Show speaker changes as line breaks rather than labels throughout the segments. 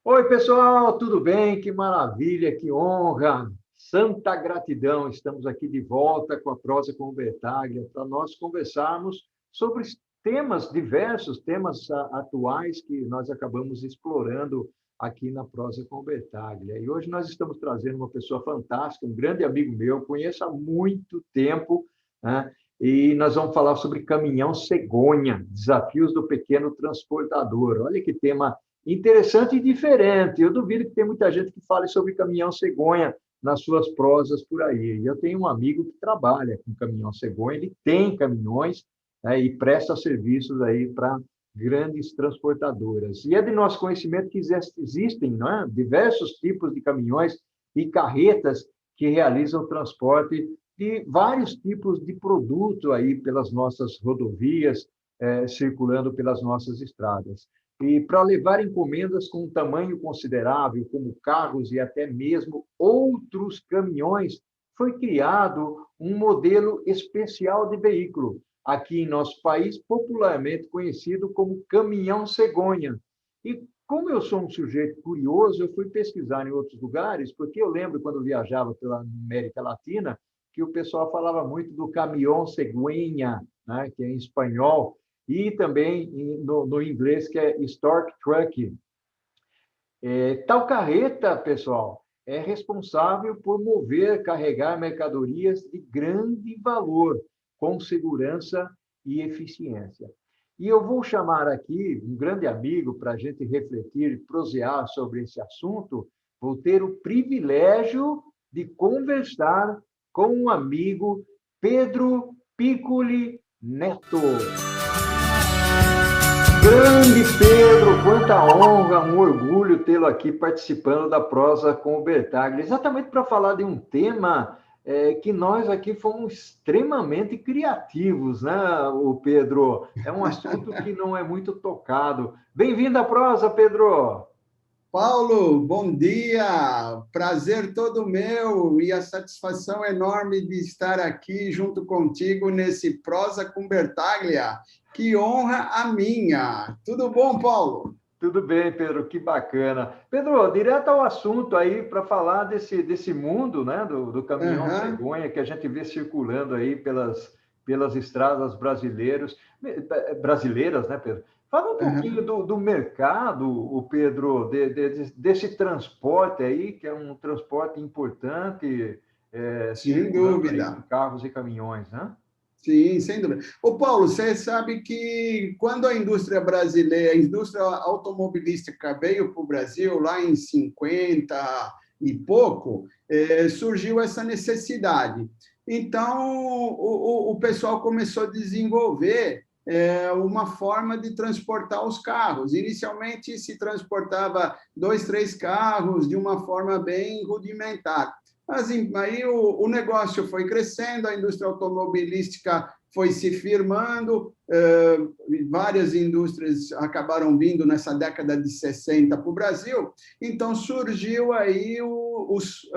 Oi, pessoal, tudo bem? Que maravilha, que honra, santa gratidão. Estamos aqui de volta com a Prosa com o Bertaglia para nós conversarmos sobre temas diversos, temas atuais que nós acabamos explorando aqui na Prosa com o Bertaglia. E hoje nós estamos trazendo uma pessoa fantástica, um grande amigo meu, conheço há muito tempo, né? E nós vamos falar sobre caminhão cegonha, desafios do pequeno transportador. Olha que tema interessante e diferente. Eu duvido que tem muita gente que fale sobre caminhão cegonha nas suas prosas por aí. Eu tenho um amigo que trabalha com caminhão cegonha, ele tem caminhões, né, e presta serviços aí para grandes transportadoras. E é de nosso conhecimento que existem, não é, diversos tipos de caminhões e carretas que realizam o transporte de vários tipos de produto aí pelas nossas rodovias, circulando pelas nossas estradas. E para levar encomendas com um tamanho considerável, como carros e até mesmo outros caminhões, foi criado um modelo especial de veículo, aqui em nosso país, popularmente conhecido como caminhão cegonha. E como eu sou um sujeito curioso, eu fui pesquisar em outros lugares, porque eu lembro quando viajava pela América Latina, que o pessoal falava muito do caminhão cegonha, né, que é em espanhol, e também no inglês, que é Stork Truck. Tal carreta, pessoal, é responsável por mover, carregar mercadorias de grande valor, com segurança e eficiência. E eu vou chamar aqui um grande amigo para a gente refletir e prosear sobre esse assunto. Vou ter o privilégio de conversar com um amigo, Pedro Piccoli Neto. Grande Pedro, quanta honra, um orgulho tê-lo aqui participando da Prosa com o Bertaglia, exatamente para falar de um tema que nós aqui fomos extremamente criativos, né, o Pedro? É um assunto que não é muito tocado. Bem-vindo à Prosa, Pedro!
Paulo, bom dia! Prazer todo meu e a satisfação enorme de estar aqui junto contigo nesse Prosa com Bertaglia. Que honra a minha! Tudo bom, Paulo?
Tudo bem, Pedro, que bacana. Pedro, direto ao assunto aí para falar desse mundo, né, do caminhão
Aham,
cegonha que a gente vê circulando aí pelas estradas brasileiras, né, Pedro? Fala um pouquinho
aham.
do mercado, o Pedro, desse transporte aí, que é um transporte importante,
Sem
circulando aí com
dúvida.
carros e caminhões, né?
Sim, sem dúvida. Ô, Paulo, você sabe que quando a indústria brasileira, a indústria automobilística veio para o Brasil, lá em 50 e pouco, surgiu essa necessidade. Então, o pessoal começou a desenvolver uma forma de transportar os carros. Inicialmente, se transportava dois, três carros de uma forma bem rudimentar. Mas aí o negócio foi crescendo, a indústria automobilística foi se firmando, várias indústrias acabaram vindo nessa década de 60 para o Brasil, então surgiu aí os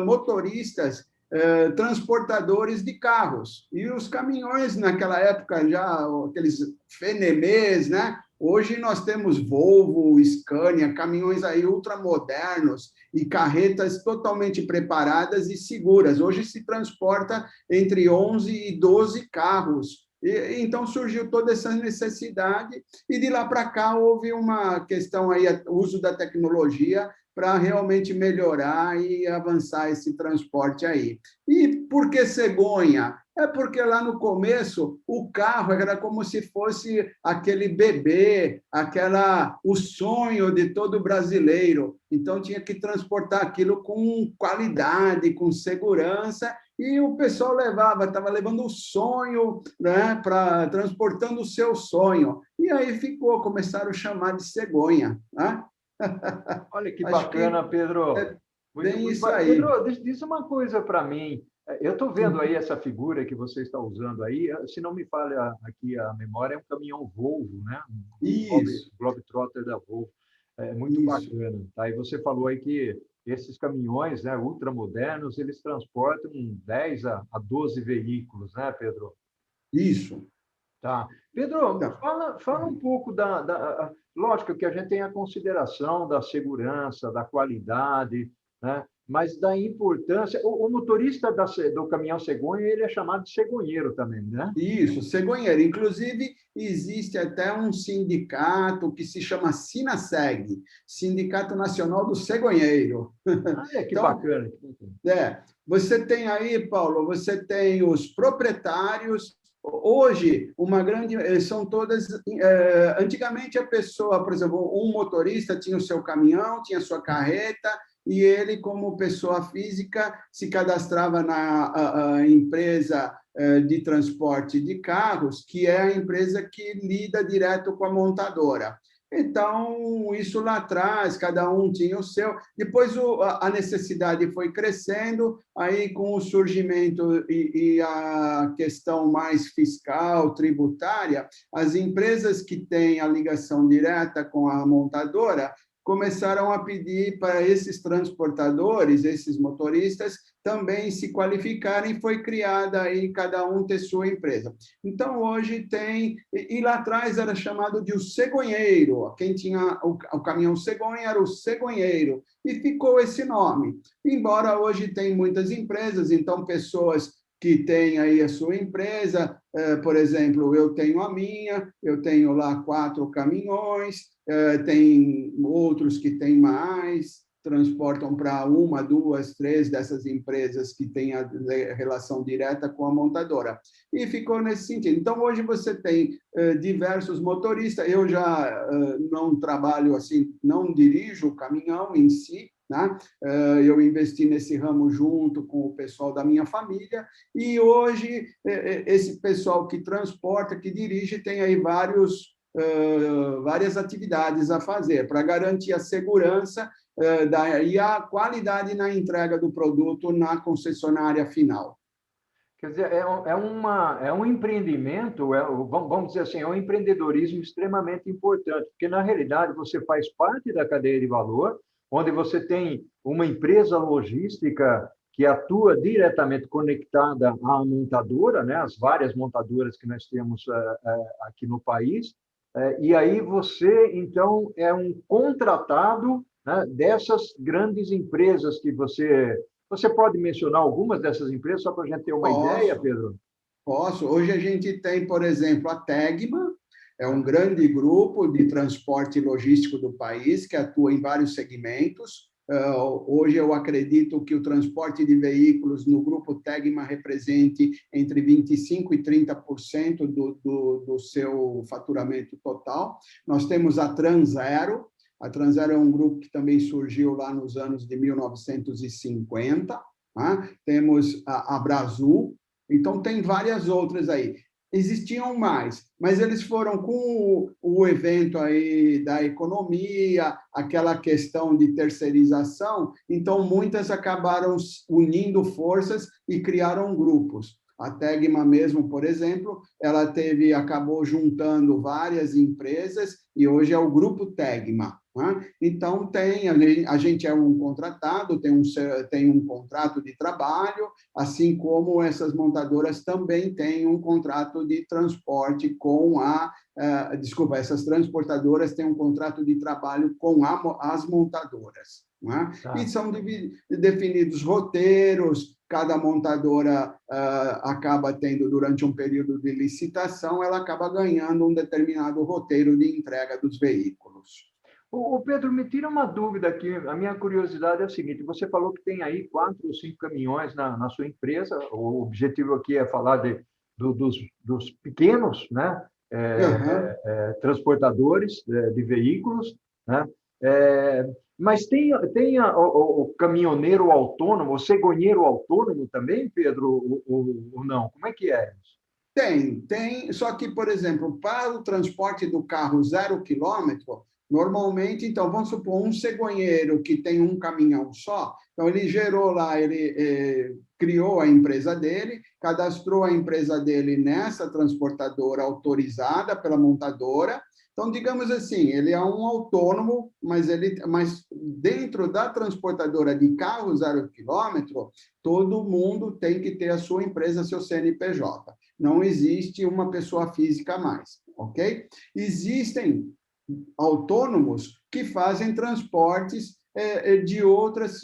motoristas transportadores de carros. E os caminhões, naquela época, já aqueles fenemês, né? Hoje nós temos Volvo, Scania, caminhões aí ultramodernos e carretas totalmente preparadas e seguras. Hoje se transporta entre 11 e 12 carros. Então surgiu toda essa necessidade e de lá para cá houve uma questão aí, o uso da tecnologia para realmente melhorar e avançar esse transporte aí. E por que cegonha? É porque lá no começo o carro era como se fosse aquele bebê, o sonho de todo brasileiro. Então tinha que transportar aquilo com qualidade, com segurança, e o pessoal estava levando o sonho, né, transportando o seu sonho. E aí começaram a chamar de cegonha. Né?
Olha que
Acho que
bacana, Pedro.
é
Muito,
bem
muito
isso
bacana.
aí.
Pedro, diz uma coisa para mim. Eu estou vendo aí essa figura que você está usando aí. Se não me falha aqui a memória, é um caminhão Volvo, né? Um
Isso,
Globetrotter da Volvo. É muito
isso,
bacana. Tá? E você falou aí que esses caminhões, né, ultramodernos, eles transportam 10 a 12 veículos, né, Pedro?
isso.
Tá. Pedro,
Então,
fala um pouco lógico que a gente tem a consideração da segurança, da qualidade, né? Mas da importância. O motorista do caminhão cegonha, ele é chamado de cegonheiro também, né?
isso, cegonheiro. Inclusive, existe até um sindicato que se chama Sinaseg, Sindicato Nacional do Cegonheiro.
Ah, que
Então,
bacana. Que bacana.
você tem aí, Paulo, você tem os proprietários. Hoje, uma grande. São todas. Antigamente, a pessoa, por exemplo, um motorista tinha o seu caminhão, tinha a sua carreta, e ele, como pessoa física, se cadastrava na empresa de transporte de carros, que é a empresa que lida direto com a montadora. Então, isso lá atrás, cada um tinha o seu. Depois, a necessidade foi crescendo, aí, com o surgimento e a questão mais fiscal, tributária, as empresas que têm a ligação direta com a montadora começaram a pedir para esses transportadores, esses motoristas, também se qualificarem, foi criada aí cada um ter sua empresa. Então, hoje tem, e lá atrás era chamado de o cegonheiro, quem tinha o caminhão cegonha era o cegonheiro, e ficou esse nome. Embora hoje tem muitas empresas, então pessoas que têm aí a sua empresa, por exemplo, eu tenho a minha, eu tenho lá 4 caminhões, tem outros que têm mais, transportam para 1, 2, 3 dessas empresas que têm a relação direta com a montadora. E ficou nesse sentido. Então, hoje você tem diversos motoristas, eu já não trabalho assim, não dirijo o caminhão em si, né? Eu investi nesse ramo junto com o pessoal da minha família, e hoje esse pessoal que transporta, que dirige, tem aí várias atividades a fazer para garantir a segurança e a qualidade na entrega do produto na concessionária final.
Quer dizer, é um empreendimento, vamos dizer assim, é um empreendedorismo extremamente importante, porque, na realidade, você faz parte da cadeia de valor, onde você tem uma empresa logística que atua diretamente conectada à montadora, né, as várias montadoras que nós temos aqui no país, e aí você, então, é um contratado, né, dessas grandes empresas que você pode mencionar algumas dessas empresas, só para a gente ter uma ideia,
Posso,
Pedro?
posso. Hoje a gente tem, por exemplo, a Tegma, é um grande grupo de transporte logístico do país que atua em vários segmentos. Hoje eu acredito que o transporte de veículos no grupo Tegma represente entre 25% e 30% do seu faturamento total. Nós temos a Transero. A Transero é um grupo que também surgiu lá nos anos de 1950. Né? Temos a Brasil. Então, tem várias outras aí. Existiam mais, mas eles foram com o evento aí da economia, aquela questão de terceirização, então muitas acabaram unindo forças e criaram grupos. A Tegma mesmo, por exemplo, ela acabou juntando várias empresas e hoje é o Grupo Tegma. Né? Então, a gente é um contratado, tem um contrato de trabalho, assim como essas montadoras também têm um contrato de transporte com essas transportadoras têm um contrato de trabalho com as montadoras. Né?
Tá.
E são definidos roteiros, cada montadora acaba tendo, durante um período de licitação, ela acaba ganhando um determinado roteiro de entrega dos veículos.
O Pedro, me tira uma dúvida aqui. A minha curiosidade é a seguinte: você falou que tem aí 4 ou 5 caminhões na sua empresa. O objetivo aqui é falar dos pequenos, né?
Uhum.
Transportadores de veículos, né? Mas tem o caminhoneiro autônomo, o cegonheiro autônomo também, Pedro, ou não? Como é que é isso?
Tem. Só que, por exemplo, para o transporte do carro 0 km, normalmente, então, vamos supor, um cegonheiro que tem um caminhão só, então ele gerou lá, ele criou a empresa dele, cadastrou a empresa dele nessa transportadora autorizada pela montadora. Então, digamos assim, ele é um autônomo, mas dentro da transportadora de carro 0 km, todo mundo tem que ter a sua empresa, seu CNPJ. não existe uma pessoa física a mais, ok? Existem autônomos que fazem transportes de outras,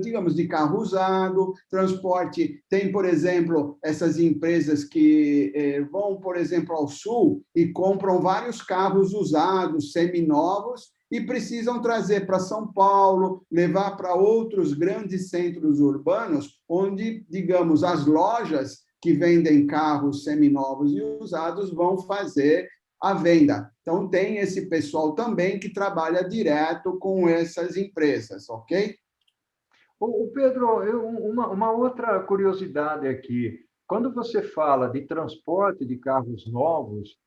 digamos, de carro usado, transporte, tem, por exemplo, essas empresas que vão, por exemplo, ao sul e compram vários carros usados, seminovos, e precisam trazer para São Paulo, levar para outros grandes centros urbanos, onde, digamos, as lojas que vendem carros seminovos e usados vão fazer a venda. Então, tem esse pessoal também que trabalha direto com essas empresas, ok?
Pedro, uma outra curiosidade aqui. Quando você fala de transporte de carros novos,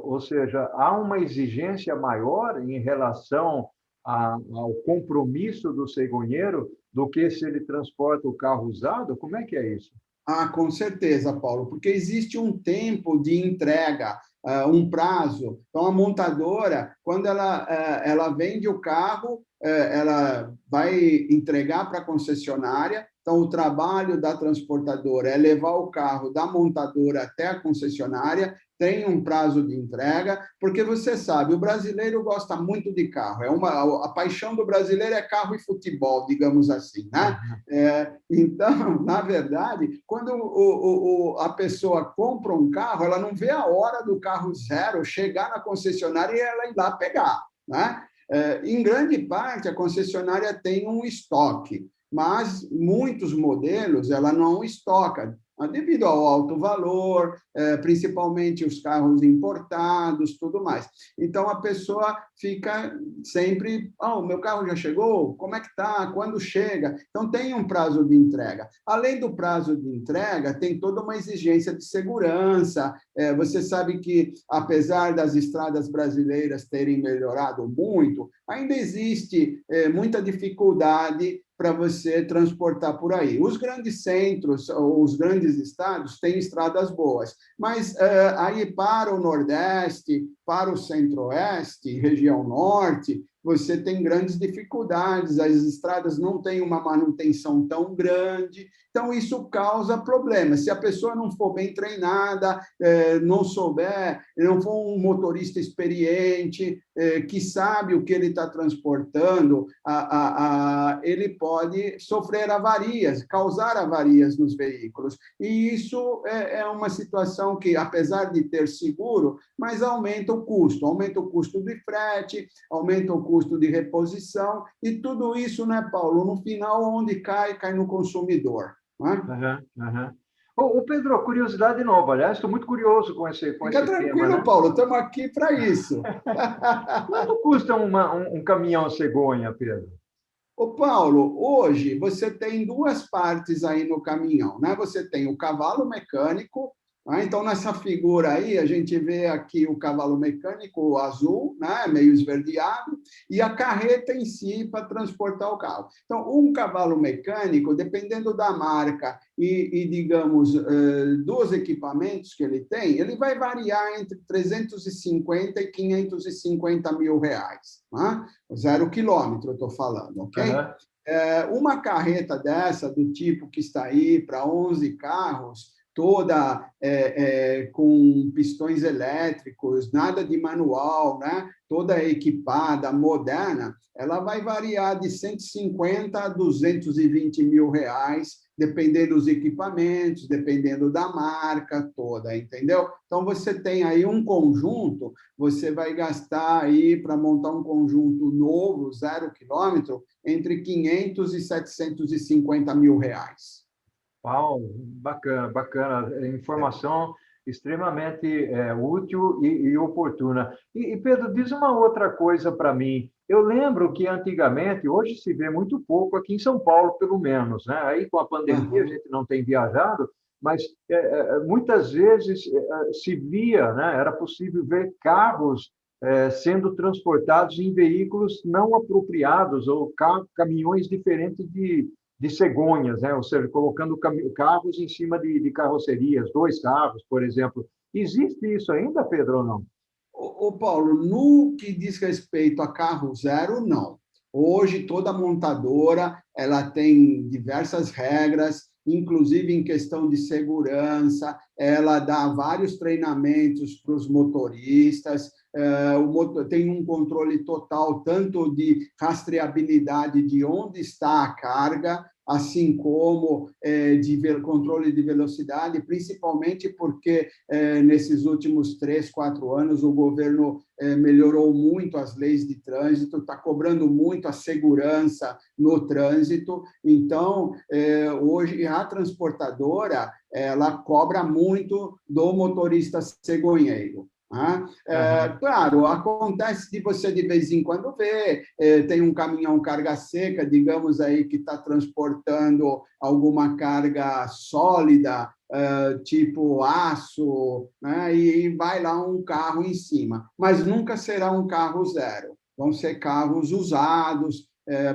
ou seja, há uma exigência maior em relação ao compromisso do cegonheiro do que se ele transporta o carro usado? Como é que é isso?
Ah, com certeza, Paulo, porque existe um tempo de entrega, um prazo. Então, a montadora, quando ela vende o carro, ela vai entregar para a concessionária. Então, o trabalho da transportadora é levar o carro da montadora até a concessionária, tem um prazo de entrega, porque você sabe, o brasileiro gosta muito de carro. A paixão do brasileiro é carro e futebol, digamos assim, né? Então, na verdade, quando a pessoa compra um carro, ela não vê a hora do carro zero chegar na concessionária e ela ir lá pegar, né? Em grande parte, a concessionária tem um estoque, mas muitos modelos ela não estoca, devido ao alto valor, principalmente os carros importados, tudo mais. Então, a pessoa fica sempre, o meu carro já chegou? Como é que está? Quando chega? Então, tem um prazo de entrega. Além do prazo de entrega, tem toda uma exigência de segurança. Você sabe que, apesar das estradas brasileiras terem melhorado muito, ainda existe muita dificuldade para você transportar por aí. Os grandes centros, os grandes estados têm estradas boas, mas aí para o Nordeste, para o Centro-Oeste, região Norte, você tem grandes dificuldades, as estradas não têm uma manutenção tão grande, então isso causa problemas. Se a pessoa não for bem treinada, não souber, não for um motorista experiente, que sabe o que ele está transportando, ele pode sofrer avarias, causar avarias nos veículos. E isso é uma situação que, apesar de ter seguro, mas aumenta o custo de frete, aumenta o custo de reposição, e tudo isso, né, Paulo, no final, onde cai no consumidor. Não é?
Pedro, curiosidade nova, aliás, estou muito curioso com esse
Fica tranquilo,
tema, né?
Paulo, estamos aqui para isso.
Quanto custa um caminhão cegonha, Pedro?
Ô, Paulo, hoje você tem duas partes aí no caminhão, né? Você tem o cavalo mecânico, né? Então, nessa figura aí, a gente vê aqui o cavalo mecânico azul, né? Meio esverdeado, e a carreta em si para transportar o carro. Então, um cavalo mecânico, dependendo da marca digamos, dos equipamentos que ele tem, ele vai variar entre 350 e 550 mil reais, né? 0 quilômetro, eu estou falando, ok? Uma carreta dessa, do tipo que está aí para 11 carros, toda com pistões elétricos, nada de manual, né? Toda equipada, moderna, ela vai variar de 150 a 220 mil reais, dependendo dos equipamentos, dependendo da marca toda, entendeu? Então, você tem aí um conjunto, você vai gastar aí, para montar um conjunto novo, 0 quilômetro, entre 500 e 750 mil reais.
Uau, bacana, bacana. Informação extremamente útil e oportuna. E, Pedro, diz uma outra coisa para mim. Eu lembro que antigamente, hoje se vê muito pouco aqui em São Paulo, pelo menos, né? Aí com a pandemia a gente não tem viajado, mas muitas vezes se via, né? Era possível ver carros sendo transportados em veículos não apropriados ou caminhões diferentes de cegonhas, né? Ou seja, colocando carros em cima de carrocerias, 2 carros, por exemplo. Existe isso ainda, Pedro, ou não?
Ô, Paulo, no que diz respeito a carro zero, não. Hoje, toda montadora ela tem diversas regras, inclusive em questão de segurança, ela dá vários treinamentos para os motoristas, tem um controle total, tanto de rastreabilidade de onde está a carga, assim como de controle de velocidade, principalmente porque nesses últimos 3, 4 anos o governo melhorou muito as leis de trânsito, está cobrando muito a segurança no trânsito. Então, hoje a transportadora ela cobra muito do motorista cegonheiro. Claro, acontece de você de vez em quando ver, tem um caminhão carga seca, digamos aí, que está transportando alguma carga sólida, tipo aço, né? E vai lá um carro em cima, mas nunca será um carro zero, vão ser carros usados,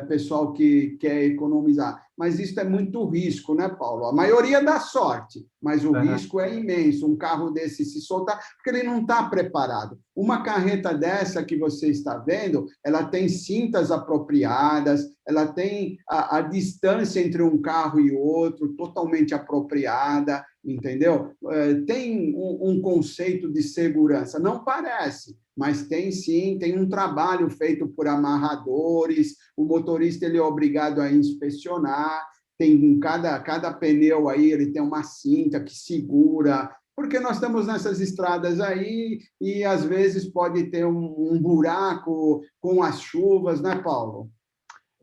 pessoal que quer economizar. Mas isso é muito risco, né, Paulo? A maioria dá sorte, mas o risco é imenso. Um carro desse se soltar, porque ele não está preparado. Uma carreta dessa que você está vendo, ela tem cintas apropriadas, ela tem a distância entre um carro e outro totalmente apropriada, entendeu? Tem um conceito de segurança. Não parece, mas tem sim, tem um trabalho feito por amarradores, o motorista ele é obrigado a inspecionar, tem cada pneu aí, ele tem uma cinta que segura, porque nós estamos nessas estradas aí e às vezes pode ter um buraco com as chuvas, né, Paulo?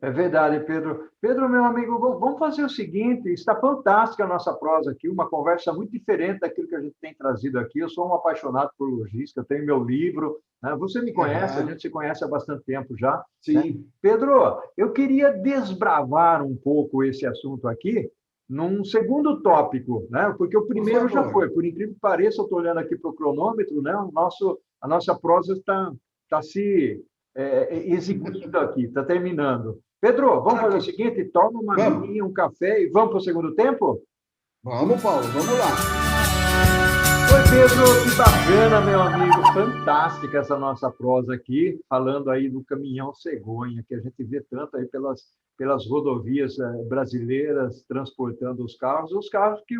É verdade, Pedro. Pedro, meu amigo, vamos fazer o seguinte: está fantástica a nossa prosa aqui, uma conversa muito diferente daquilo que a gente tem trazido aqui. Eu sou um apaixonado por logística, eu tenho meu livro, né? Você me conhece, a gente se conhece há bastante tempo já.
Sim.
Né? Pedro, eu queria desbravar um pouco esse assunto aqui num segundo tópico, né? Porque o primeiro já foi, por incrível que pareça, eu estou olhando aqui para o cronômetro, né? A nossa prosa está se execuindo aqui, está terminando. Pedro, vamos fazer o seguinte: toma uma aguinha, um café e vamos para o segundo tempo?
Vamos, Paulo, vamos lá.
Oi, Pedro, que bacana, meu amigo. Fantástica essa nossa prosa aqui, falando aí do caminhão cegonha, que a gente vê tanto aí pelas rodovias brasileiras, transportando os carros que,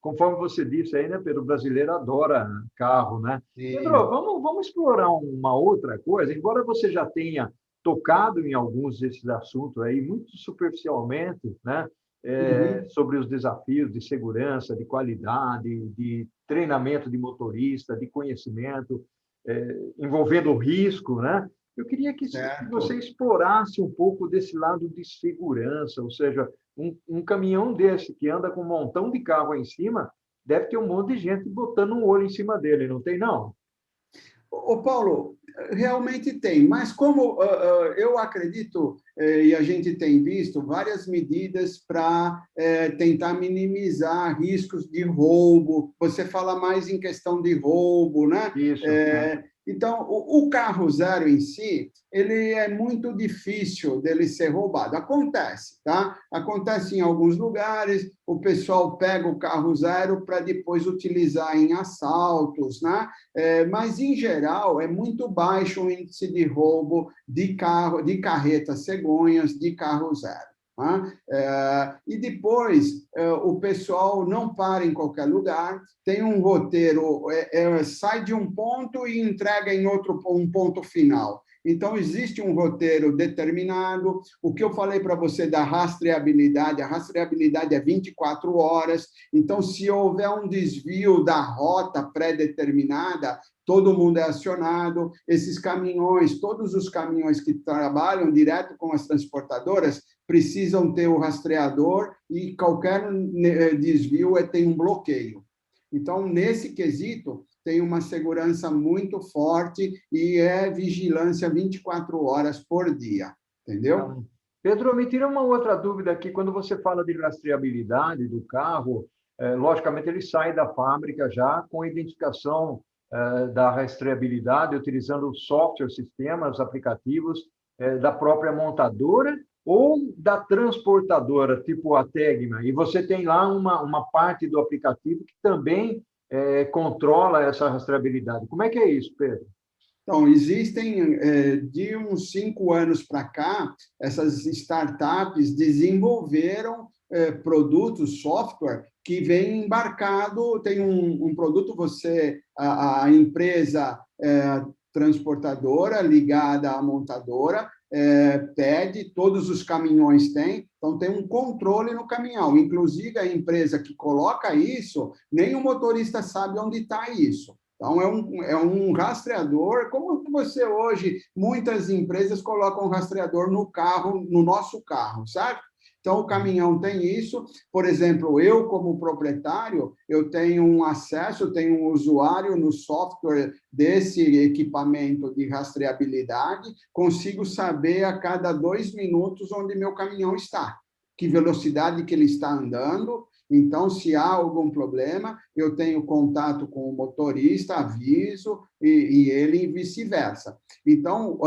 conforme você disse aí, né, Pedro, o brasileiro adora carro, né?
Sim.
Pedro, vamos explorar uma outra coisa, embora você já tenha tocado em alguns desses assuntos aí, muito superficialmente, né? Sobre os desafios de segurança, de qualidade, de treinamento de motorista, de conhecimento, envolvendo o risco, né? Eu queria que você explorasse um pouco desse lado de segurança, ou seja, um caminhão desse que anda com um montão de carro em cima, deve ter um monte de gente botando um olho em cima dele, não tem, não?
Ô, Paulo, realmente tem, mas como eu acredito, e a gente tem visto várias medidas para tentar minimizar riscos de roubo, você fala mais em questão de roubo, né?
Isso.
Então, o carro zero em si, ele é muito difícil dele ser roubado. Acontece, tá? Acontece em alguns lugares, o pessoal pega o carro zero para depois utilizar em assaltos, né? Mas, em geral, é muito baixo o índice de roubo de carretas cegonhas, de carro zero. E depois o pessoal não para em qualquer lugar, tem um roteiro, sai de um ponto e entrega em um ponto final. Então, existe um roteiro determinado. O que eu falei para você da rastreabilidade, a rastreabilidade é 24 horas. Então, se houver um desvio da rota pré-determinada, todo mundo é acionado. Esses caminhões, todos os caminhões que trabalham direto com as transportadoras, precisam ter o rastreador e qualquer desvio tem um bloqueio. Então, nesse quesito, tem uma segurança muito forte e é vigilância 24 horas por dia, entendeu?
Pedro, me tira uma outra dúvida aqui. Quando você fala de rastreabilidade do carro, logicamente ele sai da fábrica já com a identificação da rastreabilidade, utilizando software, sistemas, aplicativos da própria montadora ou da transportadora, tipo a Tegma, e você tem lá uma parte do aplicativo que também controla essa rastreabilidade. Como é que é isso, Pedro?
Então, existem, de uns 5 anos para cá, essas startups desenvolveram produtos, software, que vem embarcado, tem um produto, a empresa transportadora ligada à montadora, pede, todos os caminhões têm, então tem um controle no caminhão, inclusive a empresa que coloca isso, nem o motorista sabe onde está isso. Então, é um rastreador, como você hoje, muitas empresas colocam um rastreador no carro, no nosso carro, certo? Então, o caminhão tem isso. Por exemplo, eu, como proprietário, eu tenho um acesso, eu tenho um usuário no software desse equipamento de rastreabilidade, consigo saber a cada 2 minutos onde meu caminhão está, que velocidade que ele está andando. Então, se há algum problema, eu tenho contato com o motorista, aviso, e ele e vice-versa. Então,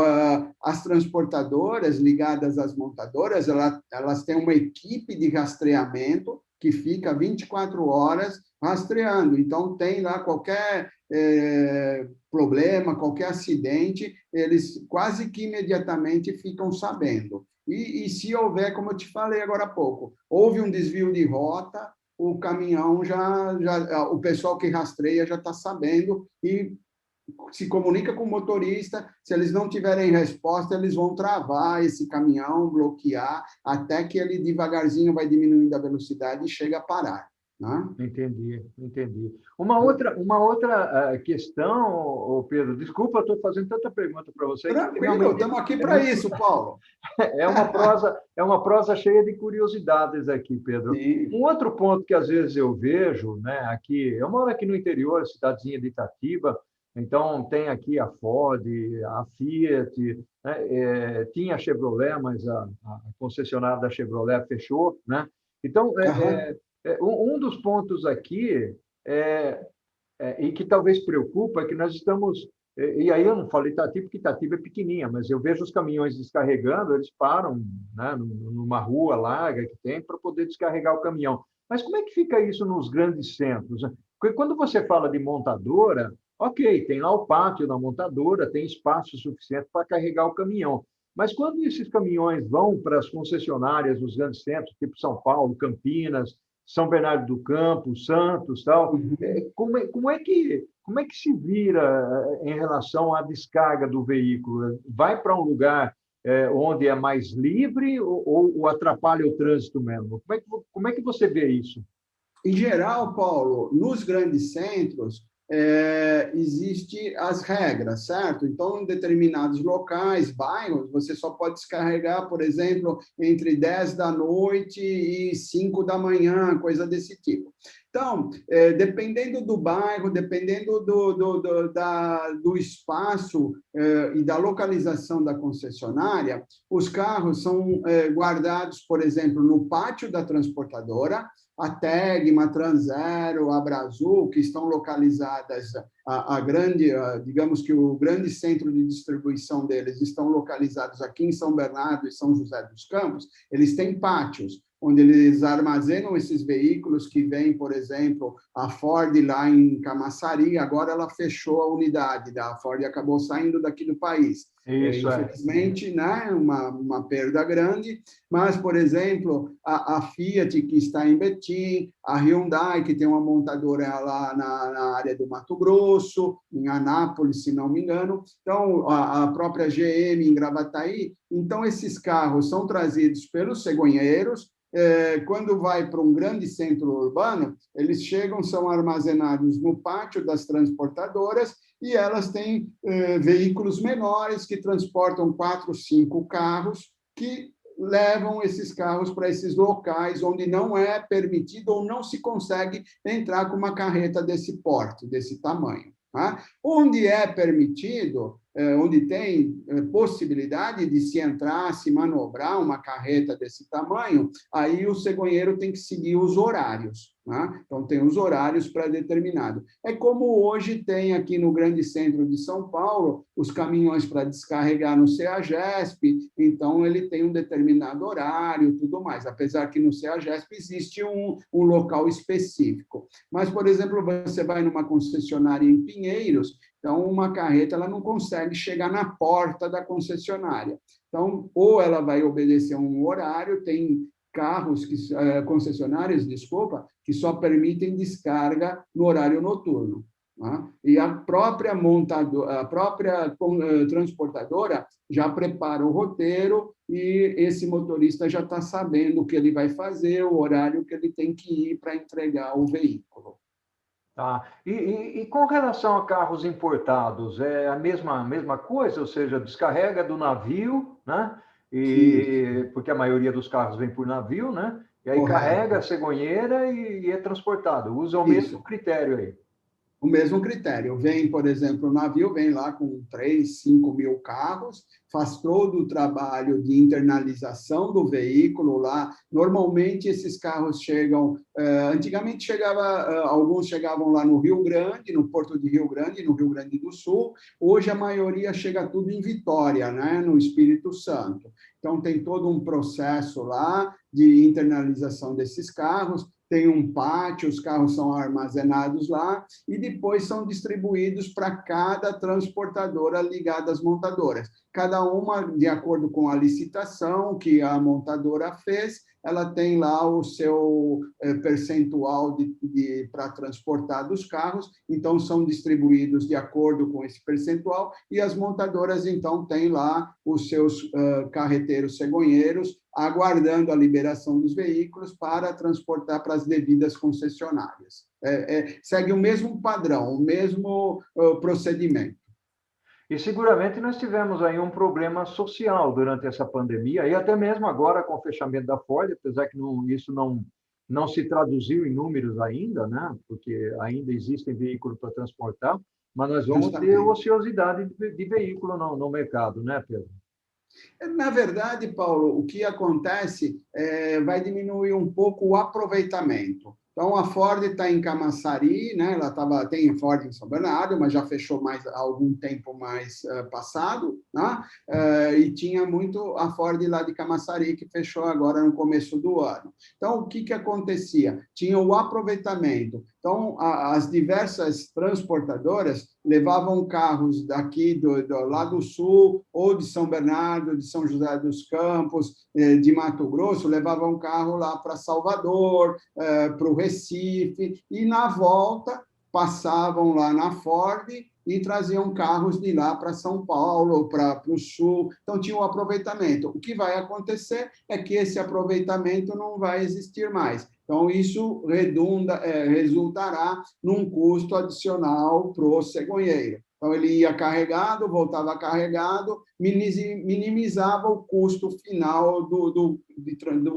as transportadoras ligadas às montadoras, elas têm uma equipe de rastreamento que fica 24 horas rastreando. Então, tem lá qualquer problema, qualquer acidente, eles quase que imediatamente ficam sabendo. E se houver, como eu te falei agora há pouco, houve um desvio de rota, o caminhão o pessoal que rastreia já está sabendo e se comunica com o motorista. Se eles não tiverem resposta, eles vão travar esse caminhão, bloquear, até que ele devagarzinho vai diminuindo a velocidade e chega a parar. Né?
Entendi, entendi. Uma outra questão, Pedro, desculpa, estou fazendo tanta pergunta para você.
Tranquilo, estamos aqui para isso, Paulo.
É uma prosa cheia de curiosidades aqui, Pedro.
Sim.
Um outro ponto que às vezes eu vejo, né, aqui, eu moro aqui no interior, cidadezinha de Itatiba, então tem aqui a Ford, a Fiat, né, tinha a Chevrolet, mas a concessionária da Chevrolet fechou, né? Então, um dos pontos aqui, e que talvez preocupa, é que nós estamos... E aí eu não falo Itatiba, porque Itatiba é pequenininha, mas eu vejo os caminhões descarregando, eles param, né, numa rua larga que tem para poder descarregar o caminhão. Mas como é que fica isso nos grandes centros, né? Porque quando você fala de montadora, ok, tem lá o pátio da montadora, tem espaço suficiente para carregar o caminhão. Mas quando esses caminhões vão para as concessionárias dos grandes centros, tipo São Paulo, Campinas, São Bernardo do Campo, Santos, tal, como é que se vira em relação à descarga do veículo? Vai para um lugar onde é mais livre ou atrapalha o trânsito mesmo? Como é que você vê isso?
Em geral, Paulo, nos grandes centros, existem as regras, certo? Então, em determinados locais, bairros, você só pode descarregar, por exemplo, entre 10 da noite e 5 da manhã, coisa desse tipo. Então, dependendo do bairro, dependendo do espaço e da localização da concessionária, os carros são guardados, por exemplo, no pátio da transportadora. A Tegma, a Tranzero, a Abrazul, que estão localizadas, digamos que o grande centro de distribuição deles estão localizados aqui em São Bernardo e São José dos Campos, eles têm pátios, onde eles armazenam esses veículos que vêm, por exemplo, a Ford lá em Camaçari, agora ela fechou a unidade, a Ford acabou saindo daqui do país.
Isso,
infelizmente, né, uma perda grande, mas, por exemplo, a Fiat, que está em Betim, a Hyundai, que tem uma montadora lá na área do Mato Grosso, em Anápolis, se não me engano, então, a própria GM em Gravataí. Então, esses carros são trazidos pelos cegonheiros. Quando vai para um grande centro urbano, eles chegam, são armazenados no pátio das transportadoras e elas têm veículos menores que transportam 4, 5 carros que levam esses carros para esses locais onde não é permitido ou não se consegue entrar com uma carreta desse porte, desse tamanho. Tá? Onde é permitido, onde tem possibilidade de se entrar, se manobrar uma carreta desse tamanho, aí o cegonheiro tem que seguir os horários. Tá? Então, tem os horários pré-determinados. É como hoje tem aqui no grande centro de São Paulo, os caminhões para descarregar no CEAGESP, então ele tem um determinado horário e tudo mais, apesar que no CEAGESP existe um local específico. Mas, por exemplo, você vai numa concessionária em Pinheiros, então uma carreta ela não consegue chegar na porta da concessionária. Então, ou ela vai obedecer a um horário, tem concessionárias, desculpa, que só permitem descarga no horário noturno. Né? E a própria transportadora já prepara o roteiro e esse motorista já está sabendo o que ele vai fazer, o horário que ele tem que ir para entregar o veículo.
Tá. E com relação a carros importados, é a mesma coisa? Ou seja, descarrega do navio, né? Porque a maioria dos carros vem por navio, né? E aí
Correto.
carrega a cegonheira e é transportado. Usa o mesmo critério aí.
O mesmo critério. Vem, por exemplo, o navio vem lá com 3, 5 mil carros, faz todo o trabalho de internalização do veículo lá. Normalmente, esses carros chegam... Antigamente, alguns chegavam lá no Rio Grande, no Porto de Rio Grande, no Rio Grande do Sul. Hoje, a maioria chega tudo em Vitória, né, no Espírito Santo. Então, tem todo um processo lá de internalização desses carros. Tem um pátio, os carros são armazenados lá e depois são distribuídos para cada transportadora ligada às montadoras. Cada uma, de acordo com a licitação que a montadora fez, ela tem lá o seu percentual para transportar dos carros, então são distribuídos de acordo com esse percentual e as montadoras, então, têm lá os seus carreteiros cegonheiros aguardando a liberação dos veículos para transportar para as devidas concessionárias. Segue o mesmo padrão, o mesmo procedimento.
E seguramente nós tivemos aí um problema social durante essa pandemia, e até mesmo agora com o fechamento da Ford, apesar que isso não se traduziu em números ainda, né? Porque ainda existem veículos para transportar, mas nós vamos ter ociosidade de veículo no mercado, né, Pedro?
Na verdade, Paulo, o que acontece vai diminuir um pouco o aproveitamento. Então, a Ford está em Camaçari, né? Tem Ford em São Bernardo, mas já fechou há algum tempo mais passado, né? E tinha muito a Ford lá de Camaçari, que fechou agora no começo do ano. Então, o que acontecia? Tinha o aproveitamento. Então, as diversas transportadoras levavam carros daqui lá do sul, ou de São Bernardo, de São José dos Campos, de Mato Grosso, levavam carro lá para Salvador, para o Recife, e na volta passavam lá na Ford e traziam carros de lá para São Paulo, para o Sul. Então, tinha um aproveitamento. O que vai acontecer é que esse aproveitamento não vai existir mais. Então, isso resultará num custo adicional para o cegonheiro. Então, ele ia carregado, voltava carregado, minimizava o custo final do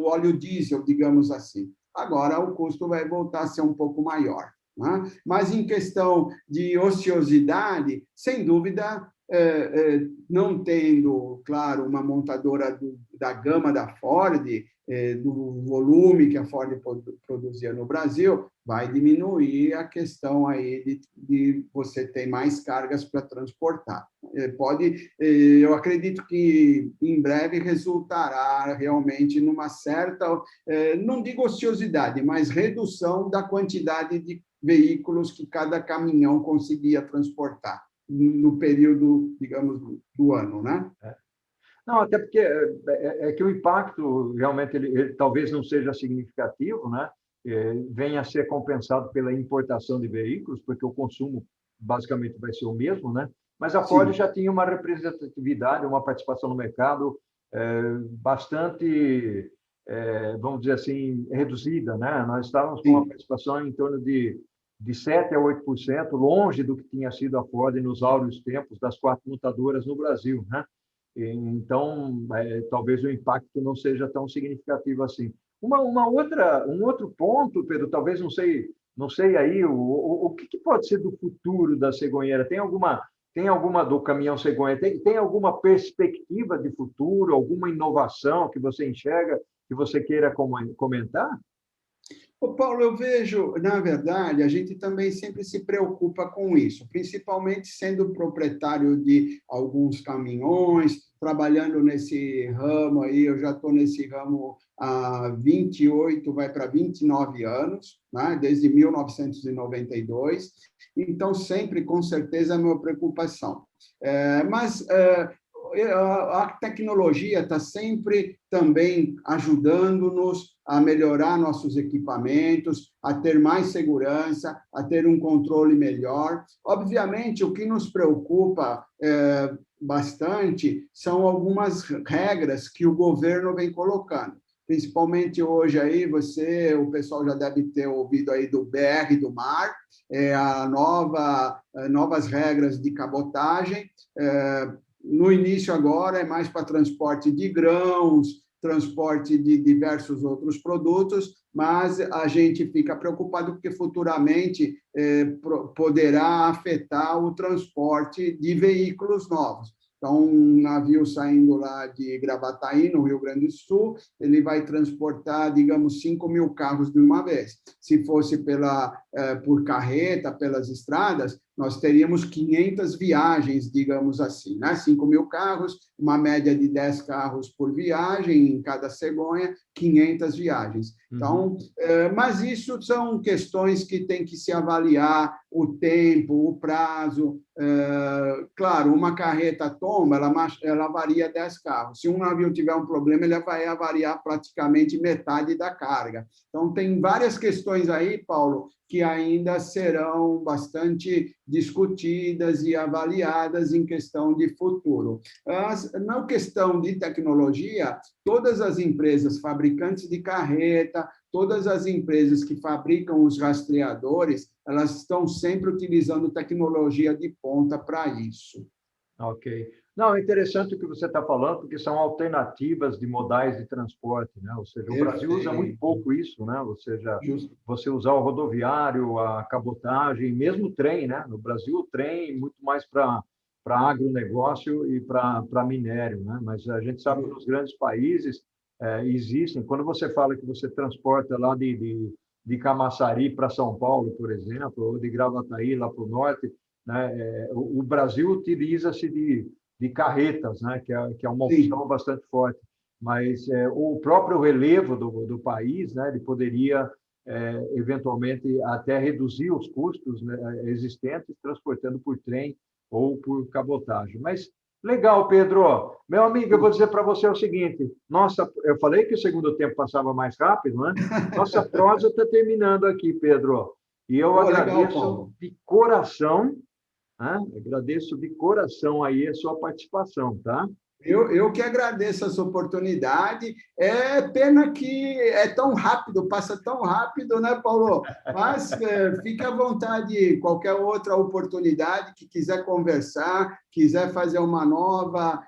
óleo diesel, digamos assim. Agora, o custo vai voltar a ser um pouco maior. Né? Mas, em questão de ociosidade, sem dúvida, não tendo, claro, uma montadora da gama da Ford, do volume que a Ford produzia no Brasil, vai diminuir a questão aí de você ter mais cargas para transportar. Eu acredito que em breve resultará realmente numa certa, não digo ociosidade, mas redução da quantidade de veículos que cada caminhão conseguia transportar no período, digamos, do ano, né?
Não, até porque que o impacto realmente ele talvez não seja significativo, né? Venha a ser compensado pela importação de veículos, porque o consumo basicamente vai ser o mesmo, né? Mas a Ford já tinha uma representatividade, uma participação no mercado bastante, vamos dizer assim, reduzida, né? Nós estávamos com uma participação em torno de 7 a 8%, longe do que tinha sido a Ford nos áureos tempos das 4 montadoras no Brasil, né? Então, talvez o impacto não seja tão significativo assim. Um outro ponto, Pedro, talvez não sei aí, o que pode ser do futuro da cegonheira? Tem alguma do caminhão cegonha? Tem alguma perspectiva de futuro, alguma inovação que você enxerga, que você queira comentar?
Paulo, eu vejo, na verdade, a gente também sempre se preocupa com isso, principalmente sendo proprietário de alguns caminhões, trabalhando nesse ramo aí, eu já estou nesse ramo há 28, vai para 29 anos, né? Desde 1992, então sempre, com certeza, é a minha preocupação. Mas a tecnologia está sempre também ajudando-nos a melhorar nossos equipamentos, a ter mais segurança, a ter um controle melhor. Obviamente, o que nos preocupa bastante são algumas regras que o governo vem colocando. Principalmente hoje aí, o pessoal já deve ter ouvido aí do BR do Mar, novas regras de cabotagem. No início agora é mais para transporte de grãos, transporte de diversos outros produtos, mas a gente fica preocupado porque futuramente poderá afetar o transporte de veículos novos. Então, um navio saindo lá de Gravataí, no Rio Grande do Sul, ele vai transportar, digamos, 5.000 carros de uma vez. Se fosse por carreta, pelas estradas, nós teríamos 500 viagens, digamos assim, né? 5.000 carros, uma média de 10 carros por viagem em cada cegonha, 500 viagens. Então, mas isso são questões que tem que se avaliar, o tempo, o prazo. Claro, uma carreta tomba, ela varia 10 carros. Se um navio tiver um problema, ele vai avariar praticamente metade da carga. Então, tem várias questões aí, Paulo, que ainda serão bastante discutidas e avaliadas em questão de futuro. Na questão de tecnologia, todas as empresas fabricantes de carreta, todas as empresas que fabricam os rastreadores, elas estão sempre utilizando tecnologia de ponta para isso.
Ok. Não, é interessante o que você está falando, porque são alternativas de modais de transporte, né? Ou seja, o Brasil usa muito pouco isso, né? Ou seja, você usar o rodoviário, a cabotagem, mesmo o trem, né? No Brasil, o trem muito mais para agronegócio e para minério, né? Mas a gente sabe que nos grandes países existem. Quando você fala que você transporta lá de Camaçari para São Paulo, por exemplo, ou de Gravataí lá para o norte, né? O Brasil utiliza-se de carretas, né? Que é uma opção bastante forte, mas o próprio relevo do país, né? Ele poderia eventualmente até reduzir os custos, né, existentes transportando por trem ou por cabotagem. Mas legal, Pedro. Meu amigo, eu vou dizer para você o seguinte: eu falei que o segundo tempo passava mais rápido, né? Nossa prosa está terminando aqui, Pedro. E eu agradeço de coração. Agradeço de coração aí a sua participação, tá?
Eu que agradeço essa oportunidade. É pena que é tão rápido, passa tão rápido, né, Paulo? Mas fique à vontade, qualquer outra oportunidade que quiser conversar, quiser fazer uma nova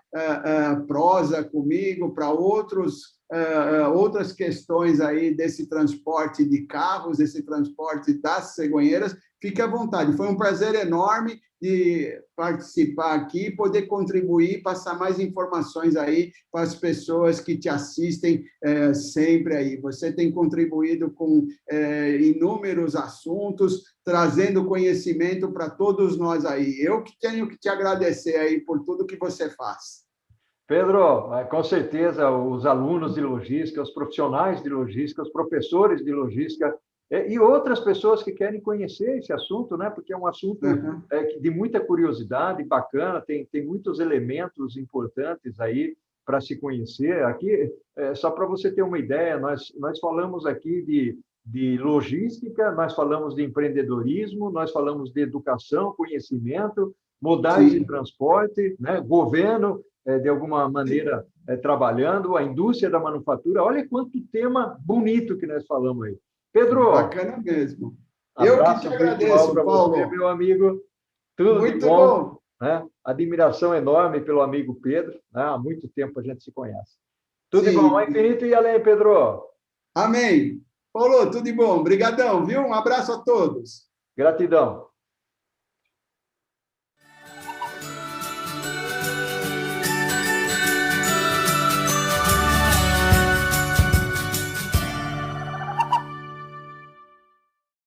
prosa comigo para outras questões aí desse transporte de carros, esse transporte das cegonheiras, fique à vontade. Foi um prazer enorme de participar aqui, poder contribuir, passar mais informações aí para as pessoas que te assistem sempre aí. Você tem contribuído com inúmeros assuntos, trazendo conhecimento para todos nós aí. Eu que tenho que te agradecer aí por tudo que você faz.
Pedro, com certeza os alunos de logística, os profissionais de logística, os professores de logística e outras pessoas que querem conhecer esse assunto, né? Porque é um assunto de muita curiosidade, bacana, tem muitos elementos importantes aí para se conhecer. Aqui, só para você ter uma ideia, nós falamos aqui de logística, nós falamos de empreendedorismo, nós falamos de educação, conhecimento, modais de transporte, né? Governo, de alguma maneira, trabalhando, a indústria da manufatura. Olha quanto tema bonito que nós falamos aí. Pedro,
bacana mesmo. Eu que te agradeço, Paulo.
Você, meu amigo. Tudo
muito
de
bom.
Né? Admiração enorme pelo amigo Pedro. Né? Há muito tempo a gente se conhece. Tudo de bom, ao infinito e além, Pedro.
Amém. Paulo, tudo de bom. Obrigadão, viu? Um abraço a todos.
Gratidão.